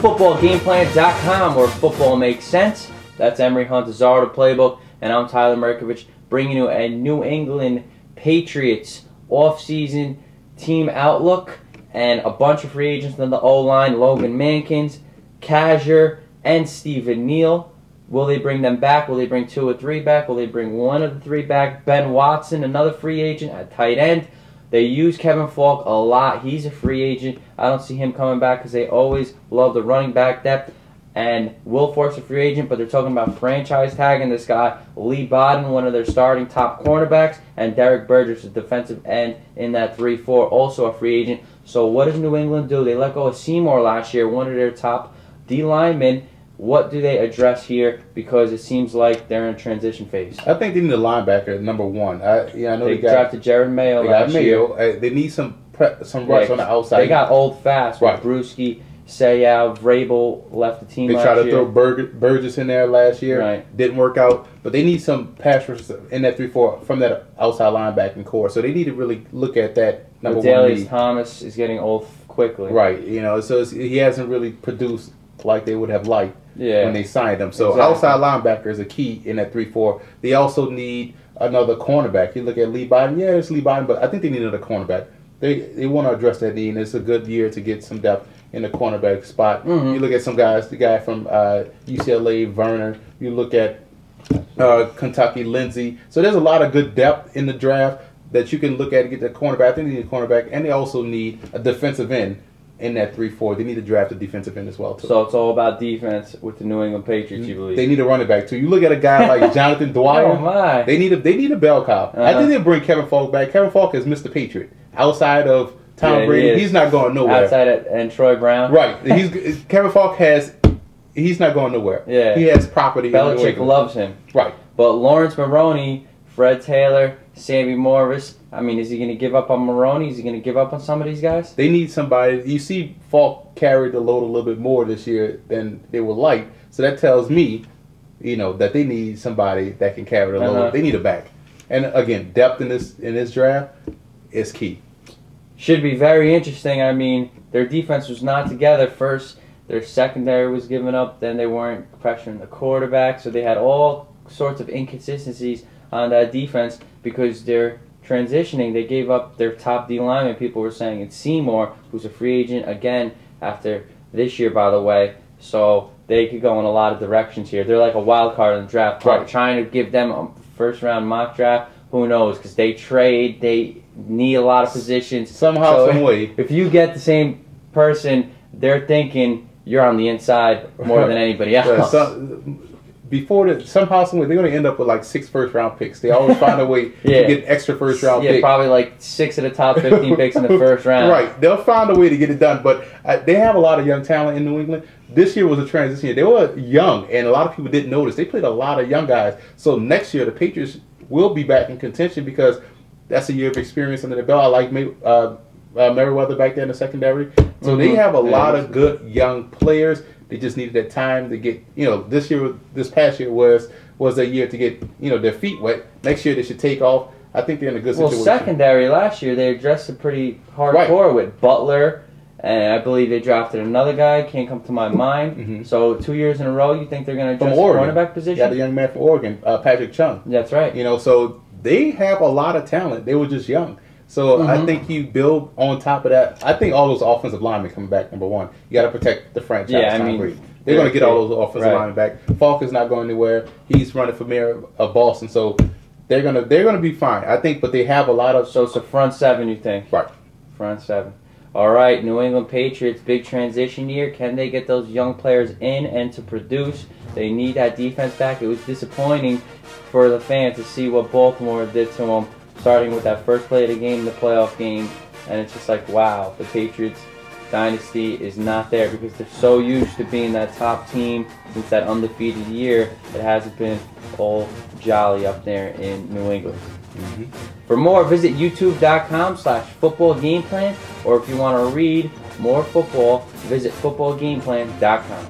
footballgameplan.com, where football makes sense. That's Emery Hunt, the czar of the playbook, and I'm Tyler Mirkovich, bringing you a New England Patriots off-season team outlook and a bunch of free agents on the O-line: Logan Mankins, Kazir, and Stephen Neal. Will they bring them back? Will they bring 2 or 3 back? Will they bring 1 of the 3 back? Ben Watson, another free agent at tight end. They use Kevin Falk a lot. He's a free agent. I don't see him coming back because they always love the running back depth. And Will Fork's a free agent, but they're talking about franchise tagging this guy. Lee Bodden, one of their starting top cornerbacks, and Derek Burgess, a defensive end in that 3-4, also a free agent. So what does New England do? They let go of Seymour last year, one of their top D linemen. What do they address here? Because it seems like they're in a transition phase. I think they need a linebacker, number 1. I know they drafted Jared Mayo last year. They need some rush on the outside. They got old fast with Brewski, Sayow, Vrabel left the team last year. They tried to throw Burgess in there last year. Right. Didn't work out. But they need some pass rushers in that 3-4 from that outside linebacking core. So they need to really look at that number 1 need. Thomas is getting old quickly. Right. So he hasn't really produced like they would have liked when they signed him. So outside linebacker is a key in that 3-4. They also need another cornerback. You look at Lee Bodden. Yeah, it's Lee Bodden, but I think they need another cornerback. They want to address that need, and it's a good year to get some depth in the cornerback spot. You look at some guys, the guy from UCLA, Verner. You look at Kentucky, Lindsey. So there's a lot of good depth in the draft that you can look at to get the cornerback. I think they need a cornerback, and they also need a defensive end in that 3-4. They need to draft a defensive end as well, too. So it's all about defense with the New England Patriots, you believe? They need a running back, too. You look at a guy like Jonathan Dwyer. Oh, my. They need a bell cow. I think they'll bring Kevin Falk back. Kevin Falk is Mr. Patriot. Outside of Tom Brady, he's not going nowhere. Outside and Troy Brown? Right. Kevin Falk he's not going nowhere. Yeah. He has property. Belichick loves him. Right. But Lawrence Maroney, Fred Taylor, Sammy Morris, I mean, is he going to give up on Maroney? Is he going to give up on some of these guys? They need somebody. You see Falk carried the load a little bit more this year than they would like. So that tells me, that they need somebody that can carry the load. They need a back. And again, depth in this draft is key. Should be very interesting. I mean, their defense was not together. First, their secondary was giving up. Then they weren't pressuring the quarterback. So they had all sorts of inconsistencies on that defense because they're transitioning. They gave up their top D lineman. People were saying it's Seymour, who's a free agent again after this year, by the way. So they could go in a lot of directions here. They're like a wild card in the draft. Trying to give them a first-round mock draft. Who knows? Because they trade. They need a lot of positions. Somehow, some way. If you get the same person, they're thinking you're on the inside more than anybody else. Somehow, some way, they're going to end up with like 6 first-round picks. They always find a way to get extra first-round picks. Yeah, probably like 6 of the top 15 picks in the first round. Right. They'll find a way to get it done. But they have a lot of young talent in New England. This year was a transition year. They were young, and a lot of people didn't notice. They played a lot of young guys. So next year, the Patriots will be back in contention because that's a year of experience under the belt. I like Merriweather back there in the secondary. So they have a lot of good young players. They just needed that time to get, this past year was a year to get, their feet wet. Next year they should take off. I think they're in a good situation. Well, secondary last year they addressed it pretty hardcore with Butler, and I believe they drafted another guy. Can't come to my mind. So 2 years in a row, you think they're going to address the cornerback position? Yeah, the young man from Oregon, Patrick Chung. That's right. So they have a lot of talent. They were just young. So I think you build on top of that. I think all those offensive linemen coming back, number 1. You got to protect the franchise. Yeah, I mean, they're going to get all those offensive linemen back. Falk is not going anywhere. He's running for mayor of Boston, so they're gonna be fine. I think, but they have a lot of. So it's a front 7, you think? Right. Front 7. All right, New England Patriots, big transition year. Can they get those young players in and to produce? They need that defense back. It was disappointing for the fans to see what Baltimore did to them, starting with that first play of the game, the playoff game, and it's just like, wow, the Patriots dynasty is not there because they're so used to being that top team since that undefeated year. It hasn't been all jolly up there in New England. For more, visit youtube.com/footballgameplan, or if you want to read more football, visit footballgameplan.com.